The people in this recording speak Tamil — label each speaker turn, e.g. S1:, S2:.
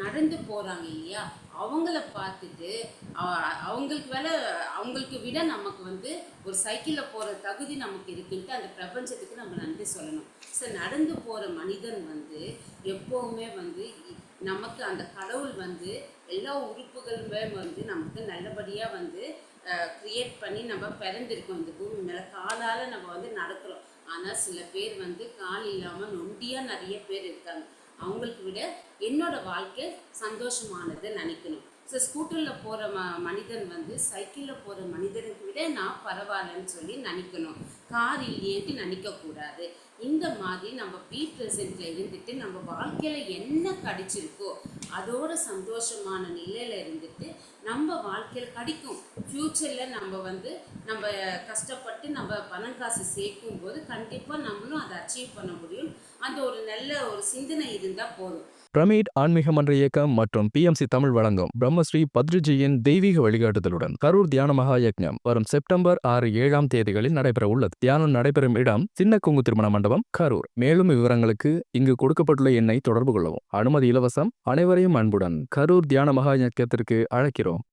S1: நடந்து போகிறாங்க இல்லையா, அவங்கள பார்த்துட்டு அவங்களுக்கு விட நமக்கு வந்து ஒரு சைக்கிளில் போகிற தகுதி நமக்கு இருக்குன்ட்டு அந்த பிரபஞ்சத்துக்கு நம்ம நன்றி சொல்லணும். ஸோ நடந்து போகிற மனிதன் வந்து எப்போவுமே வந்து நமக்கு அந்த கடவுள் வந்து எல்லா உறுப்புகளுமே வந்து நமக்கு நல்லபடியாக வந்து க்ரியேட் பண்ணி நம்ம பிறந்திருக்கோம் இந்த பூமி மேலே. காலால் நம்ம வந்து நடக்கிறோம். ஆனால் சில பேர் வந்து கால் இல்லாமல் நொண்டியாக நிறைய பேர் இருக்காங்க. அவங்களுக்கு விட என்னோட வாழ்க்கை சந்தோஷமானதை நினைக்கணும். ஸோ ஸ்கூட்டரில் போகிற மனிதன் வந்து சைக்கிளில் போகிற மனிதனுக்கு விட நான் பரவாயில்லன்னு சொல்லி நினைக்கணும். கார் இல்லையேன்ட்டு நினைக்கக்கூடாது. இந்த மாதிரி நம்ம பி ப்ரெசென்ட்டில் இருந்துட்டு நம்ம வாழ்க்கையில் என்ன கிடைச்சிருக்கோ அதோட சந்தோஷமான நிலையில் இருந்துட்டு நம்ம வாழ்க்கையில் கிடைக்கும். ஃப்யூச்சரில் நம்ம கஷ்டப்பட்டு நம்ம பணம் காசு சேர்க்கும் போது கண்டிப்பாக நம்மளும் அதை அச்சீவ் பண்ண முடியும். அந்த ஒரு நல்ல ஒரு சிந்தனை இருந்தால் போதும்.
S2: பிரமிட் ஆன்மீக மன்ற இயக்கம் மற்றும் PMC தமிழ் வழங்கும் பிரம்மஸ்ரீ பத்ரிஜியின் தெய்வீக வழிகாட்டுதலுடன் கரூர் தியான மகா யக்ஞம் வரும் செப்டம்பர் 6, 7 தேதிகளில் நடைபெற உள்ளது. தியானம் நடைபெறும் இடம் சின்ன கொங்கு திருமண மண்டபம், கரூர். மேலும் விவரங்களுக்கு இங்கு கொடுக்கப்பட்டுள்ள எண்ணை தொடர்பு கொள்ளவும். அனுமதி இலவசம். அனைவரையும் அன்புடன் கரூர் தியான மகா யக்ஞத்திற்கு அழைக்கிறோம்.